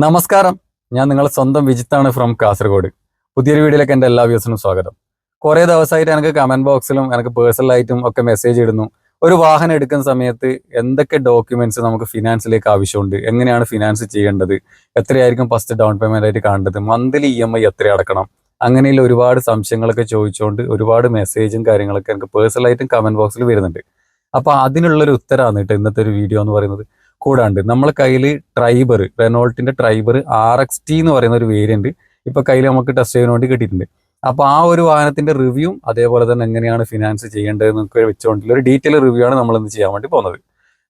നമസ്കാരം, ഞാൻ നിങ്ങളെ സ്വന്തം വിജിത്താണ് ഫ്രം കാസർഗോഡ്. പുതിയൊരു വീഡിയോയിലേക്ക് എൻ്റെ എല്ലാ വ്യൂസിനും സ്വാഗതം. കുറേ ദിവസമായിട്ട് എനിക്ക് കമൻറ്റ് ബോക്സിലും എനിക്ക് പേഴ്സണലായിട്ടും ഒക്കെ മെസ്സേജ് ഇടുന്നു. ഒരു വാഹനം എടുക്കുന്ന സമയത്ത് എന്തൊക്കെ ഡോക്യുമെൻറ്റ്സ് നമുക്ക് ഫിനാൻസിലേക്ക് ആവശ്യമുണ്ട്, എങ്ങനെയാണ് ഫിനാൻസ് ചെയ്യേണ്ടത്, എത്രയായിരിക്കും ഫസ്റ്റ് ഡൗൺ പേയ്മെൻ്റ് ആയിട്ട് കാണേണ്ടത്, മന്ത്ലി EMI എത്ര അടക്കണം, അങ്ങനെയുള്ള ഒരുപാട് സംശയങ്ങളൊക്കെ ചോദിച്ചുകൊണ്ട് ഒരുപാട് മെസ്സേജും കാര്യങ്ങളൊക്കെ എനിക്ക് പേഴ്സണലായിട്ടും കമൻറ്റ് ബോക്സിൽ വരുന്നുണ്ട്. അപ്പോൾ അതിനുള്ളൊരു ഉത്തരമാണ് കേട്ടോ ഇന്നത്തെ ഒരു വീഡിയോ എന്ന് പറയുന്നത്. കൂടാണ്ട് നമ്മളെ കയ്യിൽ ട്രൈബർ, റെനോൾട്ടിന്റെ ട്രൈബർ RXT എന്ന് പറയുന്ന ഒരു വേരിയന്റ് ഇപ്പൊ കയ്യിൽ നമുക്ക് ടെസ്റ്റ് ചെയ്യാൻ വേണ്ടി കിട്ടിയിട്ടുണ്ട്. അപ്പൊ ആ ഒരു വാഹനത്തിന്റെ റിവ്യൂ അതേപോലെ തന്നെ എങ്ങനെയാണ് ഫിനാൻസ് ചെയ്യേണ്ടതെന്നൊക്കെ വെച്ചുകൊണ്ടുള്ള ഒരു ഡീറ്റെയിൽ റിവ്യൂ ആണ് നമ്മൾ ഇന്ന് ചെയ്യാൻ വേണ്ടി പോകുന്നത്.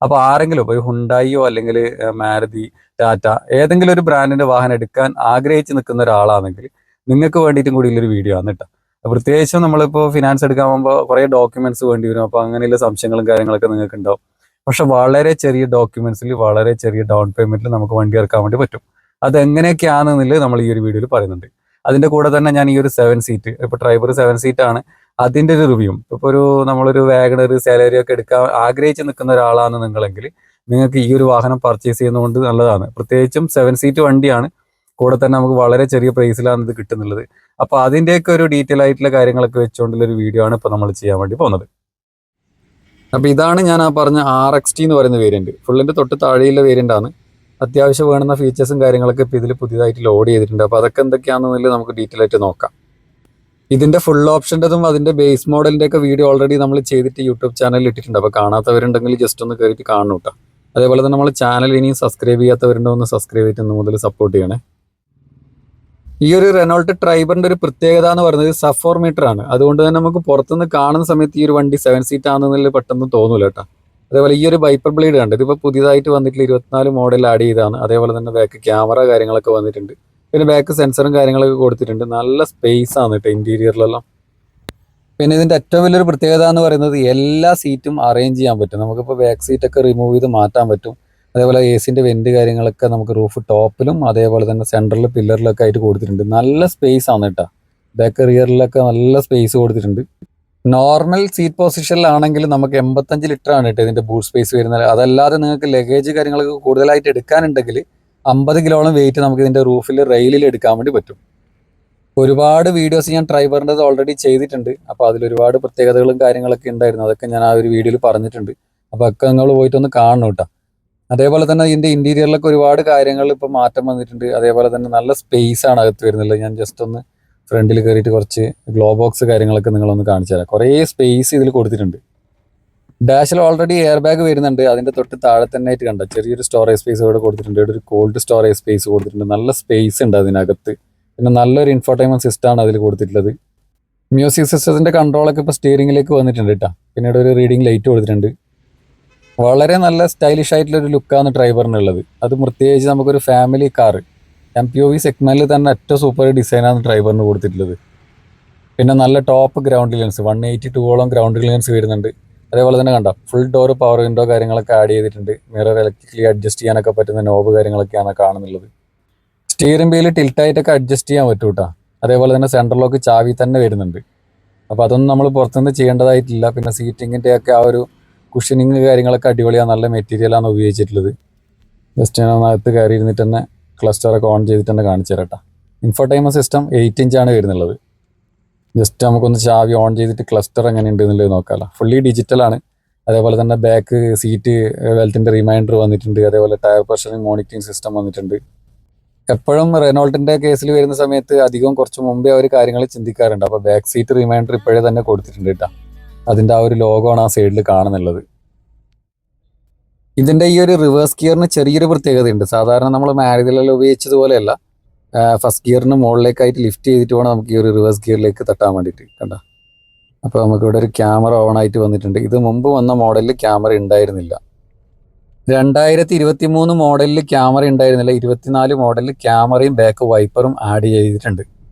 അപ്പൊ ആരെങ്കിലും ഒരു ഹുണ്ടായിയോ അല്ലെങ്കിൽ മാരുതി, ടാറ്റ ഏതെങ്കിലും ഒരു ബ്രാൻഡിന്റെ വാഹനം എടുക്കാൻ ആഗ്രഹിച്ച് നിൽക്കുന്ന ഒരാളാണെങ്കിൽ നിങ്ങൾക്ക് വേണ്ടിയിട്ടും കൂടിയുള്ളൊരു വീഡിയോ ആണ് കേട്ടോ. പ്രത്യേകിച്ചും നമ്മളിപ്പോൾ ഫിനാൻസ് എടുക്കാൻ പോകുമ്പോൾ കുറേ ഡോക്യുമെന്റ്സ് വേണ്ടി വരും. അപ്പോൾ അങ്ങനെയുള്ള സംശയങ്ങളും കാര്യങ്ങളൊക്കെ നിങ്ങൾക്ക് ഉണ്ടാവും. പക്ഷെ വളരെ ചെറിയ ഡോക്യുമെന്റ്സിൽ വളരെ ചെറിയ ഡൗൺ പേയ്മെന്റിൽ നമുക്ക് വണ്ടി ഇറക്കാൻ വേണ്ടി പറ്റും. അതെങ്ങനെയൊക്കെയാണെന്നുള്ളത് നമ്മൾ ഈ ഒരു വീഡിയോയിൽ പറയുന്നുണ്ട്. അതിന്റെ കൂടെ തന്നെ ഞാൻ ഈ ഒരു 7 സീറ്റ്, ഇപ്പൊ ട്രൈബർ 7 സീറ്റ് ആണ്, അതിന്റെ ഒരു റിവ്യൂ, ഇപ്പൊ നമ്മളൊരു വാഗണർ, സാലറി ഒക്കെ എടുക്കാൻ ആഗ്രഹിച്ച് നിൽക്കുന്ന ഒരാളാണ് നിങ്ങളെങ്കിൽ നിങ്ങൾക്ക് ഈ ഒരു വാഹനം പർച്ചേസ് ചെയ്യുന്നതുകൊണ്ട് നല്ലതാണ്. പ്രത്യേകിച്ചും 7 സീറ്റ് വണ്ടിയാണ്, കൂടെ തന്നെ നമുക്ക് വളരെ ചെറിയ പ്രൈസിലാണ് ഇത് കിട്ടുന്നുള്ളത്. അപ്പൊ അതിന്റെയൊക്കെ ഒരു ഡീറ്റെയിൽ ആയിട്ടുള്ള കാര്യങ്ങളൊക്കെ വെച്ചുകൊണ്ടുള്ള ഒരു വീഡിയോ ആണ് ഇപ്പൊ നമ്മൾ ചെയ്യാൻ വേണ്ടി പോകുന്നത്. അപ്പോൾ ഇതാണ് ഞാൻ ആ പറഞ്ഞ RXT എന്ന് പറയുന്ന വേരിയന്റ്. ഫുള്ളിന്റെ തൊട്ട് താഴെയുള്ള വേരിയന്റ് ആണ്. അത്യാവശ്യം വേണ്ടുന്ന ഫീച്ചേഴ്സും കാര്യങ്ങളൊക്കെ ഇപ്പോൾ ഇതിൽ പുതിയതായിട്ട് ലോഡ് ചെയ്തിട്ടുണ്ട്. അപ്പോൾ അതൊക്കെ എന്തൊക്കെയാണെന്നുള്ളത് നമുക്ക് ഡീറ്റെയിൽ ആയിട്ട് നോക്കാം. ഇതിന്റെ ഫുൾ ഓപ്ഷൻ്റെതും അതിന്റെ ബേസ് മോഡലിന്റെ ഒക്കെ വീഡിയോ ഓൾറെഡി നമ്മൾ ചെയ്തിട്ട് യൂട്യൂബ് ചാനലിൽ ഇട്ടിട്ടുണ്ട്. അപ്പോൾ കാണാത്തവരുണ്ടെങ്കിൽ ജസ്റ്റ് ഒന്ന് കയറിയിട്ട് കാണണം കേട്ടോ. അതേപോലെ തന്നെ നമ്മൾ ചാനൽ ഇനിയും സബ്സ്ക്രൈബ് ചെയ്യാത്തവരുണ്ടോ ഒന്ന് സബ്സ്ക്രൈബ് ചെയ്തിട്ട് ഒന്ന് മുതൽ സപ്പോർട്ട് ചെയ്യണേ. ഈ ഒരു റെനോൾട്ട് ട്രൈബറിന്റെ ഒരു പ്രത്യേകത എന്ന് പറയുന്നത് സഫ് മീറ്റർ ആണ്. അതുകൊണ്ട് തന്നെ നമുക്ക് പുറത്തുനിന്ന് കാണുന്ന സമയത്ത് ഈ ഒരു വണ്ടി 7 സീറ്റ് ആണെന്നുള്ളത് പെട്ടെന്ന് തോന്നൂല കേട്ടോ. അതേപോലെ ഈ ഒരു വൈപ്പർ ബ്ലേഡ് കണ്ട് ഇതിപ്പോൾ പുതിയതായിട്ട് വന്നിട്ടുള്ള 24 മോഡൽ ആഡ് ചെയ്താണ്. അതേപോലെ തന്നെ ബാക്ക് ക്യാമറ കാര്യങ്ങളൊക്കെ വന്നിട്ടുണ്ട്. പിന്നെ ബാക്ക് സെൻസറും കാര്യങ്ങളൊക്കെ കൊടുത്തിട്ടുണ്ട്. നല്ല സ്പേസ് ആണ് കേട്ടോ ഇന്റീരിയറിലെല്ലാം. പിന്നെ ഇതിന്റെ ഏറ്റവും വലിയൊരു പ്രത്യേകത എന്ന് പറയുന്നത് എല്ലാ സീറ്റും അറേഞ്ച് ചെയ്യാൻ പറ്റും. നമുക്കിപ്പോൾ ബാക്ക് സീറ്റൊക്കെ റിമൂവ് ചെയ്ത് മാറ്റാൻ പറ്റും. അതേപോലെ AC വെന്റ് കാര്യങ്ങളൊക്കെ നമുക്ക് റൂഫ് ടോപ്പിലും അതേപോലെ തന്നെ സെൻട്രലിൽ പില്ലറിലൊക്കെ ആയിട്ട് കൊടുത്തിട്ടുണ്ട്. നല്ല സ്പേസ് ആണ് കേട്ടോ. ബാക്ക് റിയറിലൊക്കെ നല്ല സ്പേസ് കൊടുത്തിട്ടുണ്ട്. നോർമൽ സീറ്റ് പൊസിഷനിലാണെങ്കിൽ നമുക്ക് 85 ലിറ്റർ ആണ് കേട്ടോ ഇതിന്റെ ബൂട്ട് സ്പേസ് വരുന്നത്. അതല്ലാതെ നിങ്ങൾക്ക് ലഗേജ് കാര്യങ്ങളൊക്കെ കൂടുതലായിട്ട് എടുക്കാനുണ്ടെങ്കിൽ 50 കിലോളം വെയിറ്റ് നമുക്ക് ഇതിന്റെ റൂഫിൽ റെയിലിൽ എടുക്കാൻ വേണ്ടി പറ്റും. ഒരുപാട് വീഡിയോസ് ഞാൻ ട്രൈബറിൻ്റെത് ഓൾറെഡി ചെയ്തിട്ടുണ്ട്. അപ്പോൾ അതിലൊരുപാട് പ്രത്യേകതകളും കാര്യങ്ങളൊക്കെ ഉണ്ടായിരുന്നു. അതൊക്കെ ഞാൻ ആ ഒരു വീഡിയോയിൽ പറഞ്ഞിട്ടുണ്ട്. അപ്പോൾ ഒക്കെ നിങ്ങൾ പോയിട്ടൊന്ന് കാണണം കേട്ടോ. അതേപോലെ തന്നെ ഇതിന്റെ ഇന്റീരിയറിലൊക്കെ ഒരുപാട് കാര്യങ്ങൾ ഇപ്പോൾ മാറ്റം വന്നിട്ടുണ്ട്. അതേപോലെ തന്നെ നല്ല സ്പേസ് ആണ് അകത്ത് വരുന്നത്. ഞാൻ ജസ്റ്റ് ഒന്ന് ഫ്രണ്ടിൽ കയറിയിട്ട് കുറച്ച് ഗ്ലോ ബോക്സ് കാര്യങ്ങളൊക്കെ നിങ്ങളൊന്ന് കാണിച്ചു തരാം. കുറേ സ്പേസ് ഇതിൽ കൊടുത്തിട്ടുണ്ട്. ഡാഷിൽ ഓൾറെഡി എയർ ബാഗ് വരുന്നുണ്ട്. അതിന്റെ തൊട്ട് താഴെ തന്നെ ആയിട്ട് കണ്ട ചെറിയൊരു സ്റ്റോറേജ് സ്പേസ് ഇവിടെ കൊടുത്തിട്ടുണ്ട്. ഇവിടെ ഒരു കോൾഡ് സ്റ്റോറേജ് സ്പേസ് കൊടുത്തിട്ടുണ്ട്. നല്ല സ്പേസ് ഉണ്ട് അതിനകത്ത്. പിന്നെ നല്ലൊരു ഇൻഫോർടൈൻമെന്റ് സിസ്റ്റം ആണ് അതിൽ കൊടുത്തിട്ടുള്ളത്. മ്യൂസിക് സിസ്റ്റത്തിന്റെ കൺട്രോളൊക്കെ ഇപ്പോൾ സ്റ്റിയറിംഗിലേക്ക് വന്നിട്ടുണ്ട് കേട്ടോ. പിന്നെ ഇവിടെ ഒരു റീഡിംഗ് ലൈറ്റ് കൊടുത്തിട്ടുണ്ട്. വളരെ നല്ല സ്റ്റൈലിഷ് ആയിട്ടുള്ളൊരു ലുക്കാണ് ട്രൈബറിനുള്ളത്. അത് പ്രത്യേകിച്ച് നമുക്കൊരു ഫാമിലി കാർ MPV സെഗ്മെന്റിൽ തന്നെ ഏറ്റവും സൂപ്പർ ഡിസൈനാണ് ട്രൈബറിന് കൊടുത്തിട്ടുള്ളത്. പിന്നെ നല്ല ടോപ്പ് ഗ്രൗണ്ട് ക്ലിയറൻസ് 182ഓളം ഗ്രൗണ്ട് ക്ലിയറൻസ് വരുന്നുണ്ട്. അതേപോലെ തന്നെ കണ്ട ഫുൾ ഡോർ പവർ വിൻഡോ കാര്യങ്ങളൊക്കെ ആഡ് ചെയ്തിട്ടുണ്ട്. മിറർ ഇലക്ട്രിക്കലി അഡ്ജസ്റ്റ് ചെയ്യാനൊക്കെ പറ്റുന്ന നോബ് കാര്യങ്ങളൊക്കെയാണ് കാണുന്നുള്ളത്. സ്റ്റിയറിംഗ് വീല് ടിൽറ്റായിട്ടൊക്കെ അഡ്ജസ്റ്റ് ചെയ്യാൻ പറ്റും കേട്ടോ. അതേപോലെ തന്നെ സെൻട്രൽ ലോക്ക് ചാവി തന്നെ വരുന്നുണ്ട്. അപ്പോൾ അതൊന്നും നമ്മൾ പുറത്തുനിന്ന് ചെയ്യേണ്ടതായിട്ടില്ല. പിന്നെ സീറ്റിങ്ങിൻ്റെ ഒക്കെ ആ ഒരു കുഷനിങ് കാര്യങ്ങളൊക്കെ അടിപൊളിയാണ്. നല്ല മെറ്റീരിയലാണ് ഉപയോഗിച്ചിട്ടുള്ളത്. ജസ്റ്റ് ഞാൻ അകത്ത് കയറി ഇരുന്നിട്ട് തന്നെ ക്ലസ്റ്ററൊക്കെ ഓൺ ചെയ്തിട്ട് തന്നെ കാണിച്ചു തരാം. ഇൻഫോർടൈൻമെന്റ് സിസ്റ്റം 8 ഇഞ്ചാണ് വരുന്നുള്ളത്. ജസ്റ്റ് നമുക്കൊന്ന് ചാവി ഓൺ ചെയ്തിട്ട് ക്ലസ്റ്റർ എങ്ങനെ ഉണ്ട് എന്നുള്ളത് നോക്കാമല്ലോ. ഫുള്ളി ഡിജിറ്റലാണ്. അതേപോലെ തന്നെ ബാക്ക് സീറ്റ് വെൽത്തിൻ്റെ റിമൈൻഡർ വന്നിട്ടുണ്ട്. അതേപോലെ ടയർ പ്രഷറിങ് മോണിറ്ററിങ് സിസ്റ്റം വന്നിട്ടുണ്ട്. എപ്പോഴും റെനോൾട്ടിൻ്റെ കേസിൽ വരുന്ന സമയത്ത് അധികം കുറച്ച് മുമ്പേ അവർ കാര്യങ്ങൾ ചിന്തിക്കാറുണ്ട്. അപ്പോൾ ബാക്ക് സീറ്റ് റിമൈൻഡർ ഇപ്പോഴേ തന്നെ കൊടുത്തിട്ടുണ്ട് കേട്ടോ. അതിൻ്റെ ആ ഒരു ലോഗോ ആണ് ആ സൈഡിൽ കാണുന്നുള്ളത്. ഇതിൻ്റെ ഈ ഒരു റിവേഴ്സ് ഗിയറിന് ചെറിയൊരു പ്രത്യേകതയുണ്ട്. സാധാരണ നമ്മൾ മാരുതിയിലെല്ലാം ഉപയോഗിച്ചതുപോലെയല്ല. ഫസ്റ്റ് ഗിയറിന് മുകളിലേക്കായിട്ട് ലിഫ്റ്റ് ചെയ്തിട്ട് വേണം നമുക്ക് ഈ ഒരു റിവേഴ്സ് ഗിയറിലേക്ക് തട്ടാൻ വേണ്ടിയിട്ട് കണ്ട. അപ്പോൾ നമുക്കിവിടെ ഒരു ക്യാമറ ഓൺ ആയിട്ട് വന്നിട്ടുണ്ട്. ഇത് മുമ്പ് വന്ന മോഡലിൽ ക്യാമറ ഉണ്ടായിരുന്നില്ല. 2023 മോഡലിൽ ക്യാമറ ഉണ്ടായിരുന്നില്ല. 24 മോഡലിൽ ക്യാമറയും ബാക്ക് വൈപ്പറും ആഡ് ചെയ്തിട്ടുണ്ട്.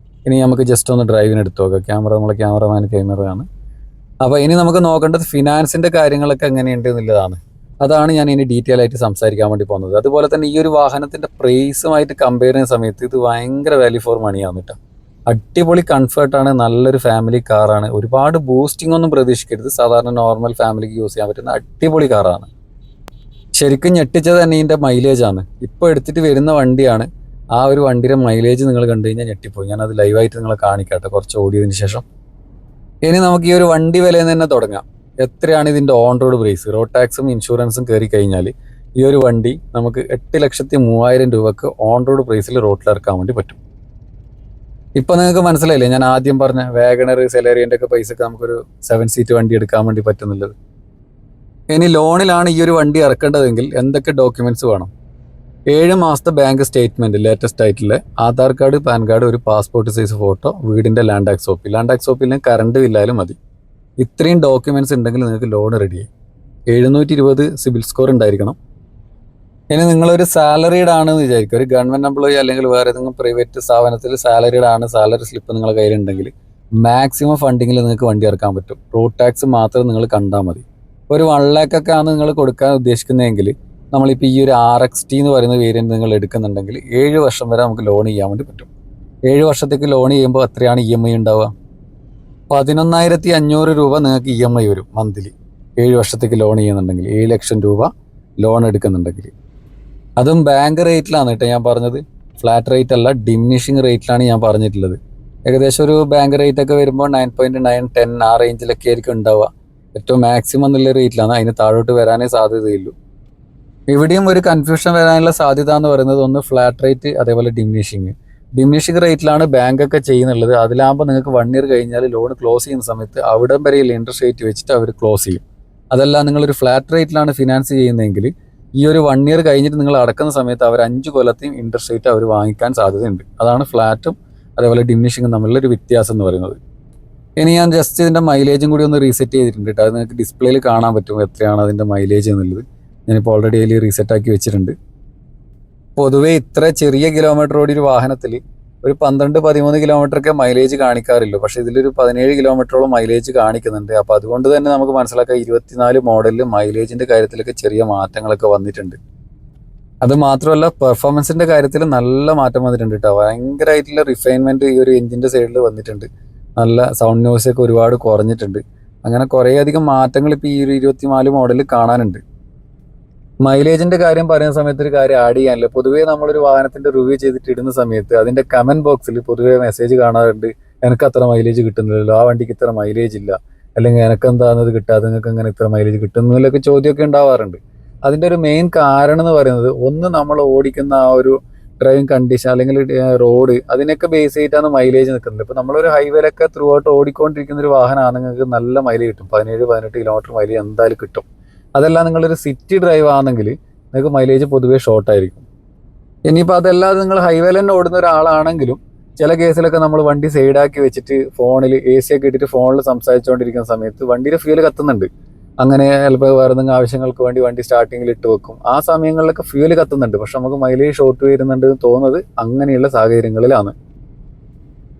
ഇനി നമുക്ക് ജസ്റ്റ് ഒന്ന് ഡ്രൈവിന് എടുത്ത് നോക്കാം. ക്യാമറ നമ്മളെ ക്യാമറമാൻ ക്യാമറയാണ്. അപ്പോൾ ഇനി നമുക്ക് നോക്കേണ്ടത് ഫിനാൻസിൻ്റെ കാര്യങ്ങളൊക്കെ എങ്ങനെയുണ്ട് എന്നുള്ളതാണ്. അതാണ് ഞാൻ ഇനി ഡീറ്റെയിൽ ആയിട്ട് സംസാരിക്കാൻ വേണ്ടി പോകുന്നത്. അതുപോലെ തന്നെ ഈ ഒരു വാഹനത്തിൻ്റെ പ്രൈസുമായിട്ട് കമ്പയർ ചെയ്യുന്ന സമയത്ത് ഇത് ഭയങ്കര വാല്യൂ ഫോർ മണിയാണ് കേട്ടോ. അടിപൊളി കംഫർട്ടാണ്. നല്ലൊരു ഫാമിലി കാറാണ്. ഒരുപാട് ബൂസ്റ്റിംഗ് ഒന്നും പ്രതീക്ഷിക്കരുത്. സാധാരണ നോർമൽ ഫാമിലിക്ക് യൂസ് ചെയ്യാൻ പറ്റുന്ന അടിപൊളി കാറാണ്. ശരിക്കും ഞെട്ടിച്ചത് തന്നെ ഇതിൻ്റെ മൈലേജാണ്. ഇപ്പോൾ എടുത്തിട്ട് വരുന്ന വണ്ടിയാണ്. ആ ഒരു വണ്ടിയുടെ മൈലേജ് നിങ്ങൾ കണ്ടു കഴിഞ്ഞാൽ ഞെട്ടിപ്പോയി. ഞാനത് ലൈവായിട്ട് നിങ്ങളെ കാണിക്കട്ടെ കുറച്ച് ഓടിയതിന് ശേഷം. ഇനി നമുക്ക് ഈ ഒരു വണ്ടി വിലയിൽ നിന്ന് തന്നെ തുടങ്ങാം. എത്രയാണ് ഇതിൻ്റെ ഓൺ റോഡ് പ്രൈസ്? റോഡ് ടാക്സും ഇൻഷുറൻസും കയറി കഴിഞ്ഞാൽ ഈ ഒരു വണ്ടി നമുക്ക് 8,03,000 രൂപക്ക് ഓൺ റോഡ് പ്രൈസിൽ റോഡിൽ ഇറക്കാൻ വേണ്ടി പറ്റും. ഇപ്പം നിങ്ങൾക്ക് മനസ്സിലായില്ലേ ഞാൻ ആദ്യം പറഞ്ഞ വാഗണർ സെലേറിയൻ്റെ ഒക്കെ പൈസക്ക് നമുക്കൊരു 7 സീറ്റ് വണ്ടി എടുക്കാൻ വേണ്ടി പറ്റുന്നുള്ളത്. ഇനി ലോണിലാണ് ഈ ഒരു വണ്ടി ഇറക്കേണ്ടതെങ്കിൽ എന്തൊക്കെ ഡോക്യുമെന്റ്സ് വേണം? 7 മാസത്തെ ബാങ്ക് സ്റ്റേറ്റ്മെന്റ് ലേറ്റസ്റ്റ് ആയിട്ടുള്ള ആധാർ കാർഡ്, പാൻ കാർഡ്, ഒരു പാസ്പോർട്ട് സൈസ് ഫോട്ടോ, വീടിന്റെ land tax copy. Land tax കോപ്പിയിൽ കറണ്ട് ബില്ലായാലും മതി. ഇത്രയും ഡോക്യുമെന്റ്സ് ഉണ്ടെങ്കിൽ നിങ്ങൾക്ക് ലോൺ റെഡിയായി. 720 സിബിൽ സ്കോർ ഉണ്ടായിരിക്കണം. ഇനി നിങ്ങളൊരു സാലറീഡ് ആണെന്ന് വിചാരിക്കും, ഒരു ഗവൺമെന്റ് എംപ്ലോയി അല്ലെങ്കിൽ വേറെ ഏതെങ്കിലും പ്രൈവറ്റ് സ്ഥാപനത്തിൽ സാലറീഡ് ആണ്, സാലറി സ്ലിപ്പ് നിങ്ങളുടെ കയ്യിലുണ്ടെങ്കിൽ മാക്സിമം ഫണ്ടിങ്ങിൽ നിങ്ങൾക്ക് വണ്ടി ഇറക്കാൻ പറ്റും. റോഡ് ടാക്സ് മാത്രം നിങ്ങൾ കണ്ടാൽ മതി. ഒരു 1 lakh ആണ് നിങ്ങൾ കൊടുക്കാൻ ഉദ്ദേശിക്കുന്നതെങ്കിൽ നമ്മളിപ്പോൾ ഈ ഒരു RXT എന്ന് പറയുന്ന വേരിയൻറ്റ് നിങ്ങൾ എടുക്കുന്നുണ്ടെങ്കിൽ 7 വർഷം വരെ നമുക്ക് ലോൺ ചെയ്യാൻ വേണ്ടി പറ്റും. 7 വർഷത്തേക്ക് ലോൺ ചെയ്യുമ്പോൾ എത്രയാണ് EMI ഉണ്ടാവുക? 11,500 രൂപ നിങ്ങൾക്ക് EMI വരും മന്ത്ലി. 7 വർഷത്തേക്ക് ലോൺ ചെയ്യുന്നുണ്ടെങ്കിൽ 7 ലക്ഷം രൂപ ലോൺ എടുക്കുന്നുണ്ടെങ്കിൽ. അതും ബാങ്ക് റേറ്റിലാണ് കേട്ടോ ഞാൻ പറഞ്ഞത്, ഫ്ലാറ്റ് റേറ്റ് അല്ല, ഡിമിനിഷിങ് റേറ്റിലാണ് ഞാൻ പറഞ്ഞിട്ടുള്ളത്. ഏകദേശം ഒരു ബാങ്ക് റേറ്റ് ഒക്കെ വരുമ്പോൾ 9.9, 10 ആ റേഞ്ചിലൊക്കെ ആയിരിക്കും ഉണ്ടാവുക. ഏറ്റവും മാക്സിമം എന്നുള്ള റേറ്റിലാണ്, അതിന് താഴോട്ട് വരാനേ സാധ്യതയുള്ളൂ. ഇവിടെയും ഒരു കൺഫ്യൂഷൻ വരാനുള്ള സാധ്യത എന്ന് പറയുന്നത് ഒന്ന് ഫ്ലാറ്റ് റേറ്റ്, അതേപോലെ ഡിമിനിഷിങ് റേറ്റിലാണ് ബാങ്കൊക്കെ ചെയ്യുന്നുള്ളത്. അതിലാകുമ്പോൾ നിങ്ങൾക്ക് 1 year കഴിഞ്ഞാൽ ലോൺ ക്ലോസ് ചെയ്യുന്ന സമയത്ത് അവിടം വരെയുള്ള ഇൻട്രസ്റ്റ് റേറ്റ് വെച്ചിട്ട് അവർ ക്ലോസ് ചെയ്യും. അതല്ല നിങ്ങളൊരു ഫ്ലാറ്റ് റേറ്റിലാണ് ഫിനാൻസ് ചെയ്യുന്നതെങ്കിൽ ഈ ഒരു 1 year കഴിഞ്ഞിട്ട് നിങ്ങൾ അടക്കുന്ന സമയത്ത് അവർ 5 കൊല്ലത്തെയും ഇൻട്രസ്റ്റ് റേറ്റ് അവർ വാങ്ങിക്കാൻ സാധ്യതയുണ്ട്. അതാണ് ഫ്ലാറ്റും അതേപോലെ ഡിമിനിഷിങ്ങും തമ്മിലുള്ള ഒരു വ്യത്യാസം എന്ന് പറയുന്നത്. ഇനി ഞാൻ ജസ്റ്റ് ഇതിൻ്റെ മൈലേജും കൂടി ഒന്ന് റീസെറ്റ് ചെയ്തിട്ടുണ്ട് കേട്ടോ. അത് നിങ്ങൾക്ക് ഡിസ്പ്ലേയിൽ കാണാൻ പറ്റും എത്രയാണ് അതിൻ്റെ മൈലേജ് എന്നുള്ളത്. ഞാനിപ്പോൾ ഓൾറെഡി അതിൽ റീസെറ്റാക്കി വെച്ചിട്ടുണ്ട്. പൊതുവേ ഇത്ര ചെറിയ കിലോമീറ്റർ ഓടി ഒരു വാഹനത്തിൽ ഒരു 12-13 കിലോമീറ്ററൊക്കെ മൈലേജ് കാണിക്കാറില്ല. പക്ഷേ ഇതിലൊരു 17 കിലോമീറ്ററോളം മൈലേജ് കാണിക്കുന്നുണ്ട്. അപ്പോൾ അതുകൊണ്ട് തന്നെ നമുക്ക് മനസ്സിലാക്കാം 24 മോഡലിൽ മൈലേജിൻ്റെ കാര്യത്തിലൊക്കെ ചെറിയ മാറ്റങ്ങളൊക്കെ വന്നിട്ടുണ്ട്. അത് മാത്രമല്ല പെർഫോമൻസിൻ്റെ കാര്യത്തിൽ നല്ല മാറ്റം വന്നിട്ടുണ്ട് കേട്ടോ. ഭയങ്കരമായിട്ടുള്ള റിഫൈൻമെൻറ്റ് ഈ ഒരു എഞ്ചിൻ്റെ സൈഡിൽ വന്നിട്ടുണ്ട്. നല്ല സൗണ്ട് നോയ്സൊക്കെ ഒരുപാട് കുറഞ്ഞിട്ടുണ്ട്. അങ്ങനെ കുറേയധികം മാറ്റങ്ങൾ ഇപ്പോൾ ഈ ഒരു 24 മോഡലിൽ കാണാനുണ്ട്. മൈലേജിന്റെ കാര്യം പറയുന്ന സമയത്ത് ഒരു കാര്യം ആഡ് ചെയ്യാനില്ല. പൊതുവേ നമ്മളൊരു വാഹനത്തിന്റെ റിവ്യൂ ചെയ്തിട്ട് ഇടുന്ന സമയത്ത് അതിന്റെ കമന്റ് ബോക്സിൽ പൊതുവേ മെസ്സേജ് കാണാറുണ്ട്, എനിക്ക് അത്ര മൈലേജ് കിട്ടുന്നില്ലല്ലോ, ആ വണ്ടിക്ക് ഇത്ര മൈലേജ് ഇല്ല, അല്ലെങ്കിൽ എനിക്ക് എന്താണെന്നത് കിട്ടാതെ നിങ്ങൾക്ക് അങ്ങനെ ഇത്ര മൈലേജ് കിട്ടുന്നതിലൊക്കെ ചോദ്യമൊക്കെ ഉണ്ടാവാറുണ്ട്. അതിന്റെ ഒരു മെയിൻ കാരണം എന്ന് പറയുന്നത് ഒന്ന് നമ്മൾ ഓടിക്കുന്ന ആ ഒരു ഡ്രൈവിംഗ് കണ്ടീഷൻ അല്ലെങ്കിൽ റോഡ്, അതിനൊക്കെ ബേസ് ചെയ്തിട്ടാണ് മൈലേജ് നിൽക്കുന്നത്. ഇപ്പോൾ നമ്മളൊരു ഹൈവേയിലൊക്കെ ത്രൂ ഔട്ട് ഓടിക്കൊണ്ടിരിക്കുന്ന ഒരു വാഹനമാണ്, നിങ്ങൾക്ക് നല്ല മൈലേജ് കിട്ടും. 17-18 കിലോമീറ്റർ മൈലേജ് എന്തായാലും കിട്ടും. അതല്ല നിങ്ങളൊരു സിറ്റി ഡ്രൈവ് ആണെങ്കിൽ നിങ്ങൾക്ക് മൈലേജ് പൊതുവേ ഷോർട്ടായിരിക്കും. ഇനിയിപ്പോൾ അതല്ലാതെ നിങ്ങൾ ഹൈവേയിൽ തന്നെ ഓടുന്ന ഒരാളാണെങ്കിലും ചില കേസിലൊക്കെ നമ്മൾ വണ്ടി സൈഡാക്കി വെച്ചിട്ട് ഫോണിൽ AC ഒക്കെ ഇട്ടിട്ട് ഫോണിൽ സംസാരിച്ചുകൊണ്ടിരിക്കുന്ന സമയത്ത് വണ്ടിയിൽ ഫ്യൂല് കത്തുന്നുണ്ട്. അങ്ങനെ ചിലപ്പോൾ വേറെ എന്തെങ്കിലും ആവശ്യങ്ങൾക്ക് വേണ്ടി വണ്ടി സ്റ്റാർട്ടിങ്ങിൽ ഇട്ട് വെക്കും. ആ സമയങ്ങളിലൊക്കെ ഫ്യൂല് കത്തുന്നുണ്ട്, പക്ഷെ നമുക്ക് മൈലേജ് ഷോർട്ട് വരുന്നുണ്ട് എന്ന് തോന്നുന്നത് അങ്ങനെയുള്ള സാഹചര്യങ്ങളിലാണ്.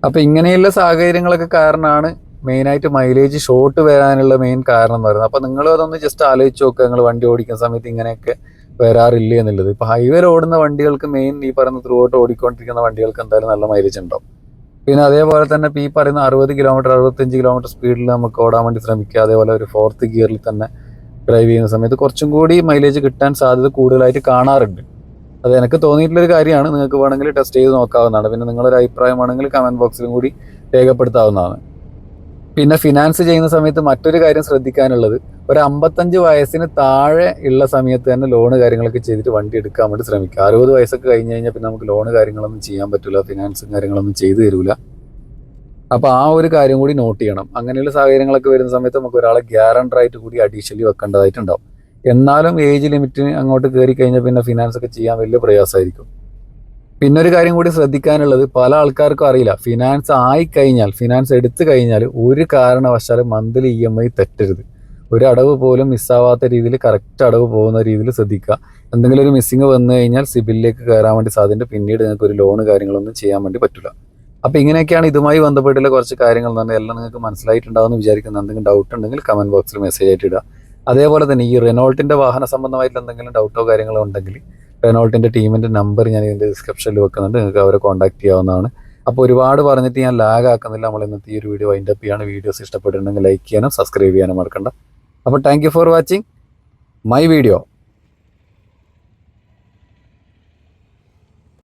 അപ്പോൾ ഇങ്ങനെയുള്ള സാഹചര്യങ്ങളൊക്കെ കാരണമാണ് മെയിനായിട്ട് മൈലേജ് ഷോർട്ട് വരാനുള്ള മെയിൻ കാരണം എന്ന് പറയുന്നത്. അപ്പോൾ നിങ്ങൾ അതൊന്ന് ജസ്റ്റ് ആലോചിച്ച് നോക്കുക, നിങ്ങൾ വണ്ടി ഓടിക്കുന്ന സമയത്ത് ഇങ്ങനെയൊക്കെ വരാറില്ല എന്നുള്ളത്. ഇപ്പോൾ ഹൈവേയിൽ ഓടുന്ന വണ്ടികൾക്ക് മെയിൻ ഈ പറയുന്ന ത്രൂ ഔട്ട് ഓടിക്കൊണ്ടിരിക്കുന്ന വണ്ടികൾക്ക് എന്തായാലും നല്ല മൈലേജ് ഉണ്ടാവും. പിന്നെ അതേപോലെ തന്നെ ഇപ്പോൾ ഈ പറയുന്ന 60 കിലോമീറ്റർ 65 കിലോമീറ്റർ സ്പീഡിൽ നമുക്ക് ഓടാൻ വേണ്ടി ശ്രമിക്കുക. അതേപോലെ ഒരു 4th ഗിയറിൽ തന്നെ ഡ്രൈവ് ചെയ്യുന്ന സമയത്ത് കുറച്ചും കൂടി മൈലേജ് കിട്ടാൻ സാധ്യത കൂടുതലായിട്ട് കാണാറുണ്ട്. അത് എനിക്ക് തോന്നിയിട്ടുള്ളൊരു കാര്യമാണ്. നിങ്ങൾക്ക് വേണമെങ്കിൽ ടെസ്റ്റ് ചെയ്ത് നോക്കാവുന്നതാണ്. പിന്നെ നിങ്ങളൊരു അഭിപ്രായമാണെങ്കിൽ കമൻറ്റ് ബോക്സിലും കൂടി രേഖപ്പെടുത്താവുന്നതാണ്. പിന്നെ ഫിനാൻസ് ചെയ്യുന്ന സമയത്ത് മറ്റൊരു കാര്യം ശ്രദ്ധിക്കാനുള്ളത്, ഒരു 55 വയസ്സിന് താഴെ ഉള്ള സമയത്ത് തന്നെ ലോണ് കാര്യങ്ങളൊക്കെ ചെയ്തിട്ട് വണ്ടി എടുക്കാൻ വേണ്ടി ശ്രമിക്കുക. 60 വയസ്സൊക്കെ കഴിഞ്ഞ് കഴിഞ്ഞാൽ പിന്നെ നമുക്ക് ലോണ് കാര്യങ്ങളൊന്നും ചെയ്യാൻ പറ്റില്ല, ഫിനാൻസും കാര്യങ്ങളൊന്നും ചെയ്തു തരില്ല. അപ്പോൾ ആ ഒരു കാര്യം കൂടി നോട്ട് ചെയ്യണം. അങ്ങനെയുള്ള സാഹചര്യങ്ങളൊക്കെ വരുന്ന സമയത്ത് നമുക്ക് ഒരാളെ ഗ്യാരണ്ടറായിട്ട് കൂടി അഡീഷണലി വെക്കേണ്ടതായിട്ടുണ്ടാവും. എന്നാലും ഏജ് ലിമിറ്റിന് അങ്ങോട്ട് കയറി കഴിഞ്ഞാൽ പിന്നെ ഫിനാൻസ് ഒക്കെ ചെയ്യാൻ വലിയ പ്രയാസമായിരിക്കും. പിന്നെ ഒരു കാര്യം കൂടി ശ്രദ്ധിക്കാനുള്ളത്, പല ആൾക്കാർക്കും അറിയില്ല, ഫിനാൻസ് ആയിക്കഴിഞ്ഞാൽ, ഫിനാൻസ് എടുത്തു കഴിഞ്ഞാൽ ഒരു കാരണവശാലും മന്ത്ലി EMI തെറ്റരുത്. ഒരു അടവ് പോലും മിസ്സാവാത്ത രീതിയിൽ കറക്റ്റ് അടവ് പോകുന്ന രീതിയിൽ ശ്രദ്ധിക്കുക. എന്തെങ്കിലും ഒരു മിസ്സിങ് വന്നു കഴിഞ്ഞാൽ സിബിലിലേക്ക് കയറാൻ വേണ്ടി സാധ്യത, പിന്നീട് നിങ്ങൾക്ക് ഒരു ലോണ് കാര്യങ്ങളൊന്നും ചെയ്യാൻ വേണ്ടി പറ്റില്ല. അപ്പോൾ ഇങ്ങനെയൊക്കെയാണ് ഇതുമായി ബന്ധപ്പെട്ടുള്ള കുറച്ച് കാര്യങ്ങൾ എന്ന് പറഞ്ഞാൽ എല്ലാം നിങ്ങൾക്ക് മനസ്സിലായിട്ടുണ്ടാവുമെന്ന് വിചാരിക്കുന്നു. എന്തെങ്കിലും ഡൗട്ട് ഉണ്ടെങ്കിൽ കമൻറ്റ് ബോക്സിൽ മെസ്സേജ് ആയിട്ട് ഇടുക. അതേപോലെ തന്നെ ഈ റെനോൾട്ടിൻ്റെ വാഹന സംബന്ധമായിട്ട് എന്തെങ്കിലും ഡൗട്ടോ കാര്യങ്ങളോ ഉണ്ടെങ്കിൽ റെനോൾട്ടിൻ്റെ ടീമിൻ്റെ നമ്പർ ഞാൻ ഇതിൻ്റെ ഡിസ്ക്രിപ്ഷനിൽ വെക്കുന്നുണ്ട്, നിങ്ങൾക്ക് അവരെ കോൺടാക്ട് ചെയ്യാവുന്നതാണ്. അപ്പോൾ ഒരുപാട് പറഞ്ഞിട്ട് ഞാൻ ലാഗ് ആക്കുന്നില്ല. നമ്മൾ ഇന്നത്തെ ഈ ഒരു വീഡിയോ വൈൻഡപ്പ് ചെയ്യാണ്. വീഡിയോസ് ഇഷ്ടപ്പെട്ടിട്ടുണ്ടെങ്കിൽ ലൈക്ക് ചെയ്യാനും സബ്സ്ക്രൈബ് ചെയ്യാനും മറക്കണ്ട. അപ്പോൾ thank you for watching my video.